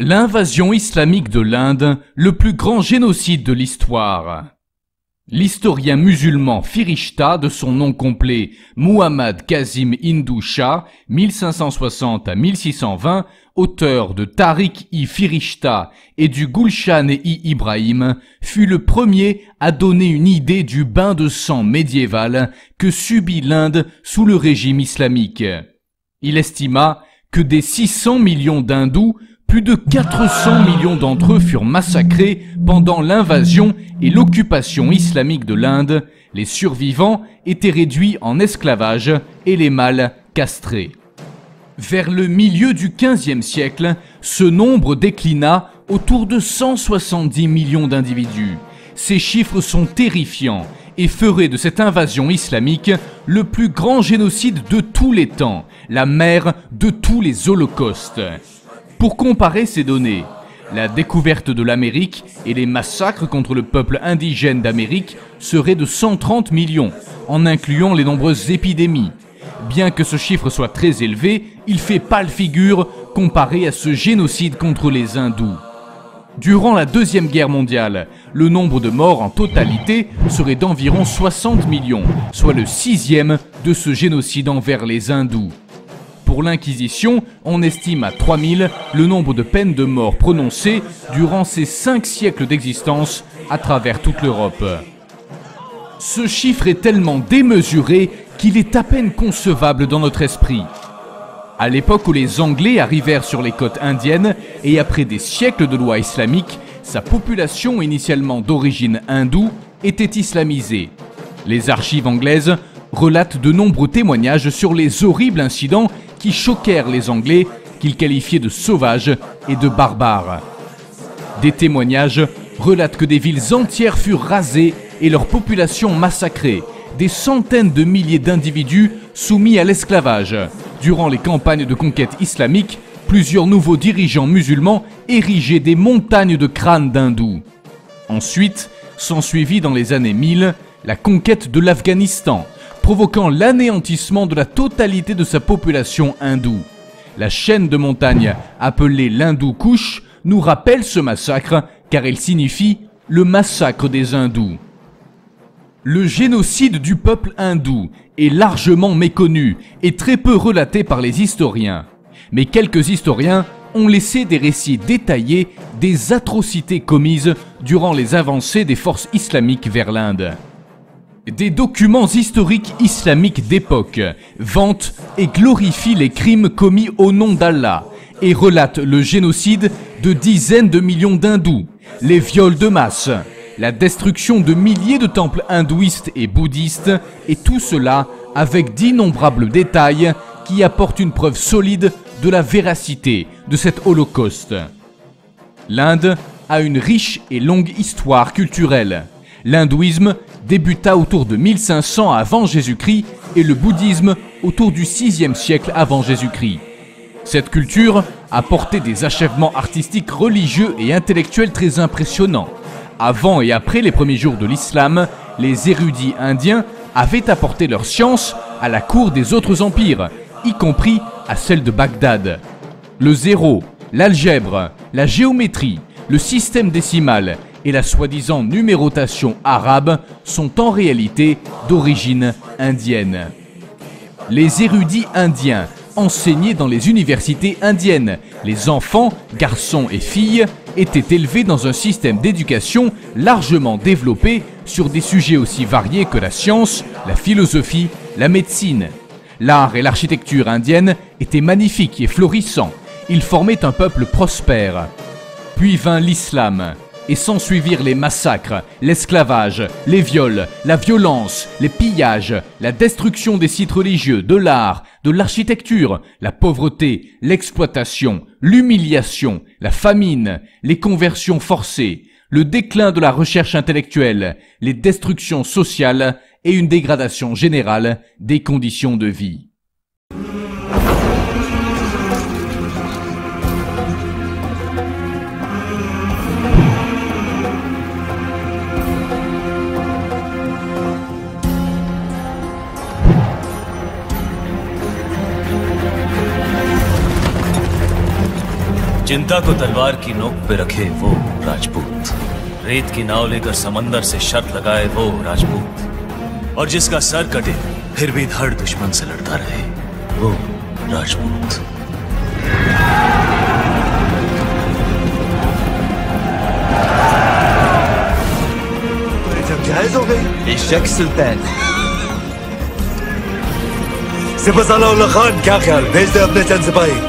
L'invasion islamique de l'Inde, le plus grand génocide de l'histoire. L'historien musulman Firishta, de son nom complet Muhammad Kazim Hindu Shah, 1560 à 1620, auteur de Tariq-i-Firishta et du Gulshan-i-Ibrahim, fut le premier à donner une idée du bain de sang médiéval que subit l'Inde sous le régime islamique. Il estima que des 600 millions d'hindous, plus de 400 millions d'entre eux furent massacrés pendant l'invasion et l'occupation islamique de l'Inde. Les survivants étaient réduits en esclavage et les mâles castrés. Vers le milieu du XVe siècle, ce nombre déclina autour de 170 millions d'individus. Ces chiffres sont terrifiants et feraient de cette invasion islamique le plus grand génocide de tous les temps, la mère de tous les holocaustes. Pour comparer ces données, la découverte de l'Amérique et les massacres contre le peuple indigène d'Amérique seraient de 130 millions, en incluant les nombreuses épidémies. Bien que ce chiffre soit très élevé, il fait pâle figure comparé à ce génocide contre les hindous. Durant la Deuxième Guerre mondiale, le nombre de morts en totalité serait d'environ 60 millions, soit le 6e de ce génocide envers les hindous. Pour l'Inquisition, on estime à 3000 le nombre de peines de mort prononcées durant ces 5 siècles d'existence à travers toute l'Europe. Ce chiffre est tellement démesuré qu'il est à peine concevable dans notre esprit. À l'époque où les Anglais arrivèrent sur les côtes indiennes et après des siècles de lois islamiques, sa population initialement d'origine hindoue était islamisée. Les archives anglaises relatent de nombreux témoignages sur les horribles incidents qui choquèrent les Anglais, qu'ils qualifiaient de sauvages et de barbares. Des témoignages relatent que des villes entières furent rasées et leur population massacrée, des centaines de milliers d'individus soumis à l'esclavage. Durant les campagnes de conquête islamique, plusieurs nouveaux dirigeants musulmans érigeaient des montagnes de crânes d'hindous. Ensuite, s'ensuivit dans les années 1000 la conquête de l'Afghanistan, provoquant l'anéantissement de la totalité de sa population hindoue. La chaîne de montagnes appelée l'Hindou Kush nous rappelle ce massacre car elle signifie le massacre des hindous. Le génocide du peuple hindou est largement méconnu et très peu relaté par les historiens. Mais quelques historiens ont laissé des récits détaillés des atrocités commises durant les avancées des forces islamiques vers l'Inde. Des documents historiques islamiques d'époque vantent et glorifient les crimes commis au nom d'Allah et relatent le génocide de dizaines de millions d'hindous, les viols de masse, la destruction de milliers de temples hindouistes et bouddhistes, et tout cela avec d'innombrables détails qui apportent une preuve solide de la véracité de cet holocauste. L'Inde a une riche et longue histoire culturelle. L'hindouisme débuta autour de 1500 avant Jésus-Christ et le bouddhisme autour du 6e siècle avant Jésus-Christ. Cette culture a porté des achèvements artistiques, religieux et intellectuels très impressionnants. Avant et après les premiers jours de l'islam, les érudits indiens avaient apporté leur science à la cour des autres empires, y compris à celle de Bagdad. Le zéro, l'algèbre, la géométrie, le système décimal et la soi-disant numérotation arabe sont en réalité d'origine indienne. Les érudits indiens enseignaient dans les universités indiennes. Les enfants, garçons et filles, étaient élevés dans un système d'éducation largement développé sur des sujets aussi variés que la science, la philosophie, la médecine. L'art et l'architecture indienne étaient magnifiques et florissants. Ils formaient un peuple prospère. Puis vint l'islam, et s'ensuivirent les massacres, l'esclavage, les viols, la violence, les pillages, la destruction des sites religieux, de l'art, de l'architecture, la pauvreté, l'exploitation, l'humiliation, la famine, les conversions forcées, le déclin de la recherche intellectuelle, les destructions sociales et une dégradation générale des conditions de vie. चिंता को तलवार की नोक पे रखे वो राजपूत, रेत की नाव लेकर समंदर से शर्त लगाए वो राजपूत, और जिसका सर कटे फिर भी धड़ दुश्मन से लड़ता रहे वो राजपूत। जब जायज हो गई बेशक सुल्तान। सिपहसालार खान, क्या ख्याल? भेज दे अपने चंद सिपाही।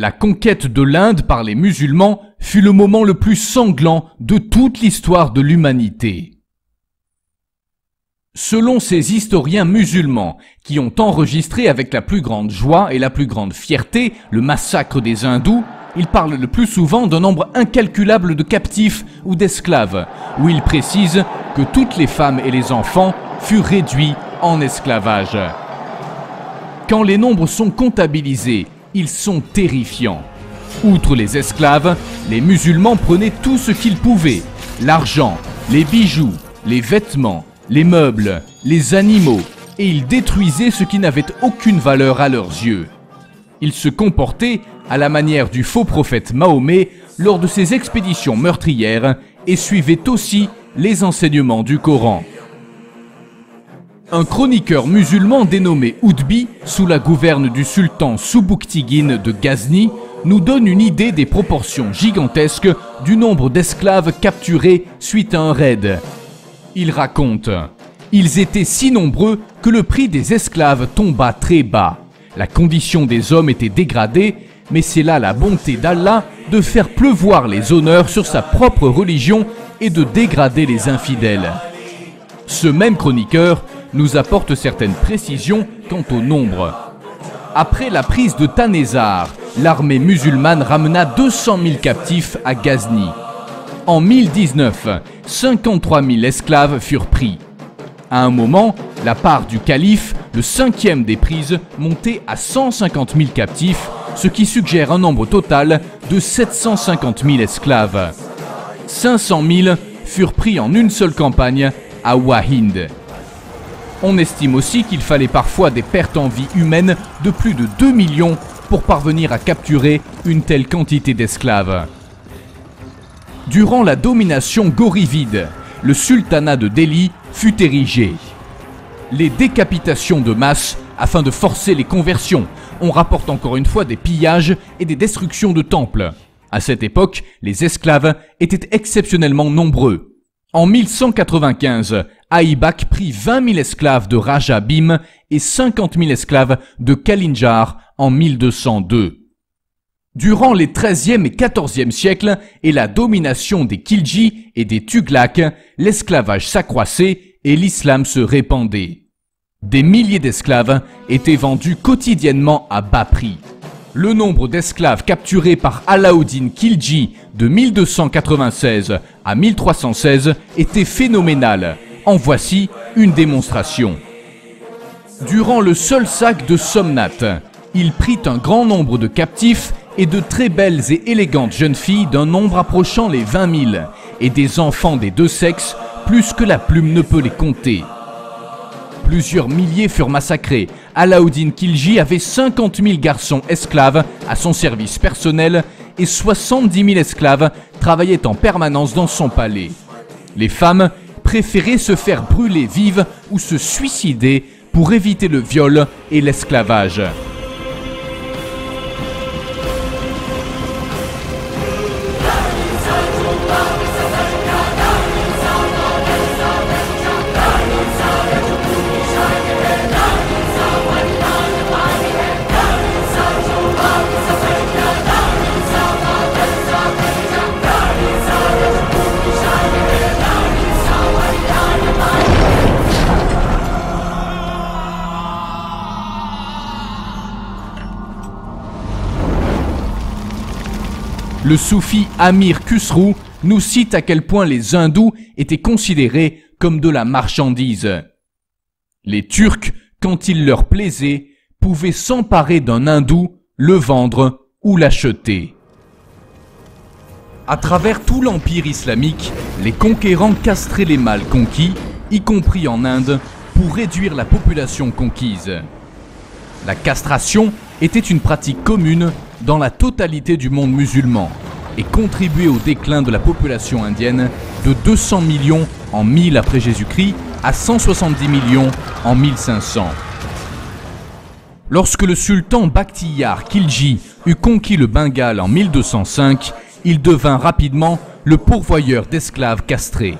La conquête de l'Inde par les musulmans fut le moment le plus sanglant de toute l'histoire de l'humanité. Selon ces historiens musulmans, qui ont enregistré avec la plus grande joie et la plus grande fierté le massacre des hindous, ils parlent le plus souvent d'un nombre incalculable de captifs ou d'esclaves, où ils précisent que toutes les femmes et les enfants furent réduits en esclavage. Quand les nombres sont comptabilisés, ils sont terrifiants. Outre les esclaves, les musulmans prenaient tout ce qu'ils pouvaient, l'argent, les bijoux, les vêtements, les meubles, les animaux, et ils détruisaient ce qui n'avait aucune valeur à leurs yeux. Ils se comportaient à la manière du faux prophète Mahomet lors de ses expéditions meurtrières et suivaient aussi les enseignements du Coran. Un chroniqueur musulman dénommé Oudbi, sous la gouverne du sultan Subuktigin de Ghazni, nous donne une idée des proportions gigantesques du nombre d'esclaves capturés suite à un raid. Il raconte « Ils étaient si nombreux que le prix des esclaves tomba très bas. La condition des hommes était dégradée, mais c'est là la bonté d'Allah de faire pleuvoir les honneurs sur sa propre religion et de dégrader les infidèles. » Ce même chroniqueur nous apporte certaines précisions quant au nombre. Après la prise de Thanezar, l'armée musulmane ramena 200 000 captifs à Ghazni. En 1019, 53 000 esclaves furent pris. À un moment, la part du calife, le cinquième des prises, montait à 150 000 captifs, ce qui suggère un nombre total de 750 000 esclaves. 500 000 furent pris en une seule campagne à Wahind. On estime aussi qu'il fallait parfois des pertes en vie humaine de plus de 2 millions pour parvenir à capturer une telle quantité d'esclaves. Durant la domination ghorivide, le sultanat de Delhi fut érigé. Les décapitations de masse afin de forcer les conversions, on rapporte encore une fois des pillages et des destructions de temples. À cette époque, les esclaves étaient exceptionnellement nombreux. En 1195, Aibak prit 20 000 esclaves de Raja Bhim et 50 000 esclaves de Kalinjar en 1202. Durant les XIIIe et XIVe siècles et la domination des Khilji et des Tughlaq, l'esclavage s'accroissait et l'islam se répandait. Des milliers d'esclaves étaient vendus quotidiennement à bas prix. Le nombre d'esclaves capturés par Alaoudine Khilji de 1296 à 1316 était phénoménal. En voici une démonstration. Durant le seul sac de Somnath, il prit un grand nombre de captifs et de très belles et élégantes jeunes filles d'un nombre approchant les 20 000, et des enfants des deux sexes, plus que la plume ne peut les compter. Plusieurs milliers furent massacrés. Alaoudine Khilji avait 50 000 garçons esclaves à son service personnel et 70 000 esclaves travaillaient en permanence dans son palais. Les femmes préféraient se faire brûler vives ou se suicider pour éviter le viol et l'esclavage. Le soufi Amir Khusrou nous cite à quel point les hindous étaient considérés comme de la marchandise. Les Turcs, quand il leur plaisait, pouvaient s'emparer d'un hindou, le vendre ou l'acheter. À travers tout l'empire islamique, les conquérants castraient les mâles conquis, y compris en Inde, pour réduire la population conquise. La castration était une pratique commune dans la totalité du monde musulman et contribuait au déclin de la population indienne de 200 millions en 1000 après Jésus-Christ à 170 millions en 1500. Lorsque le sultan Bakhtiyar Khilji eut conquis le Bengale en 1205, il devint rapidement le pourvoyeur d'esclaves castrés.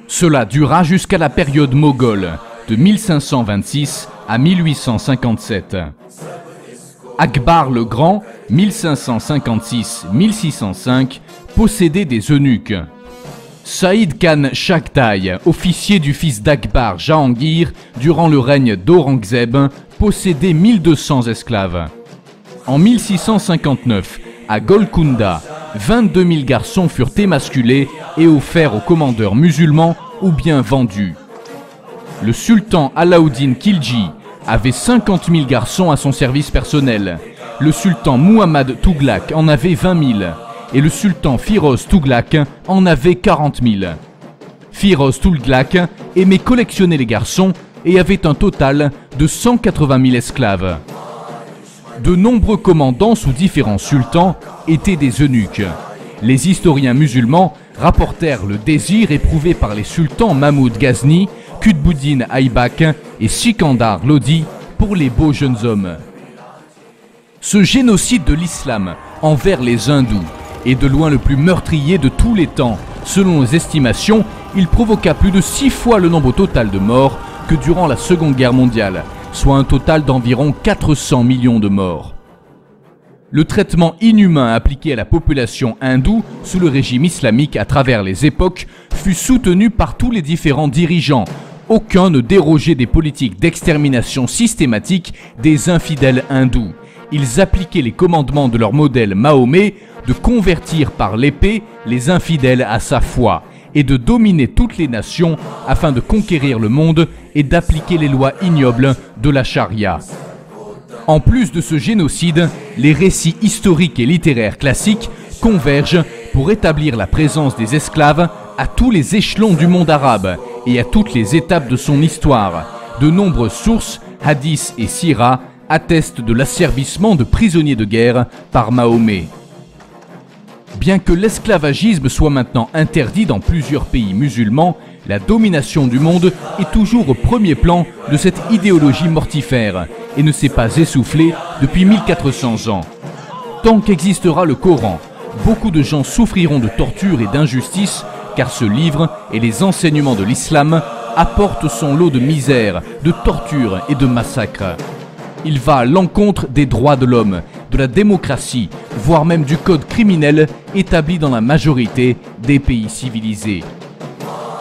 Cela dura jusqu'à la période moghole, de 1526 à 1857. Akbar le Grand, 1556-1605, possédait des eunuques. Saïd Khan Chagatai, officier du fils d'Akbar Jahangir durant le règne d'Aurangzeb, possédait 1200 esclaves. En 1659, à Golconda, 22 000 garçons furent émasculés et offerts aux commandeurs musulmans ou bien vendus. Le sultan Alaouddin Khilji avait 50 000 garçons à son service personnel. Le sultan Muhammad Tughlaq en avait 20 000 et le sultan Firoz Tughlaq en avait 40 000. Firoz Tughlaq aimait collectionner les garçons et avait un total de 180 000 esclaves. De nombreux commandants sous différents sultans étaient des eunuques. Les historiens musulmans rapportèrent le désir éprouvé par les sultans Mahmoud Ghazni, Qutbuddin Aybak et Sikandar Lodi pour les beaux jeunes hommes. Ce génocide de l'islam envers les hindous est de loin le plus meurtrier de tous les temps. Selon les estimations, il provoqua plus de 6 fois le nombre total de morts que durant la Seconde Guerre mondiale, soit un total d'environ 400 millions de morts. Le traitement inhumain appliqué à la population hindoue sous le régime islamique à travers les époques fut soutenu par tous les différents dirigeants. Aucun ne dérogeait des politiques d'extermination systématique des infidèles hindous. Ils appliquaient les commandements de leur modèle Mahomet de convertir par l'épée les infidèles à sa foi et de dominer toutes les nations afin de conquérir le monde et d'appliquer les lois ignobles de la charia. En plus de ce génocide, les récits historiques et littéraires classiques convergent pour établir la présence des esclaves à tous les échelons du monde arabe et à toutes les étapes de son histoire. De nombreuses sources, hadiths et sirah, attestent de l'asservissement de prisonniers de guerre par Mahomet. Bien que l'esclavagisme soit maintenant interdit dans plusieurs pays musulmans, la domination du monde est toujours au premier plan de cette idéologie mortifère et ne s'est pas essoufflée depuis 1400 ans. Tant qu'existera le Coran, beaucoup de gens souffriront de torture et d'injustice car ce livre et les enseignements de l'islam apportent son lot de misère, de torture et de massacres. Il va à l'encontre des droits de l'homme, de la démocratie, voire même du code criminel établi dans la majorité des pays civilisés.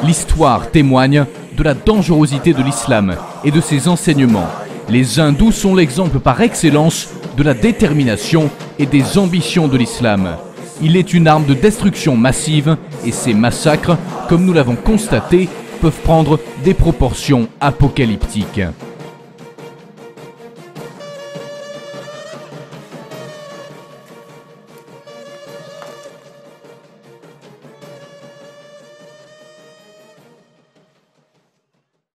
L'histoire témoigne de la dangerosité de l'islam et de ses enseignements. Les hindous sont l'exemple par excellence de la détermination et des ambitions de l'islam. Il est une arme de destruction massive et ces massacres, comme nous l'avons constaté, peuvent prendre des proportions apocalyptiques.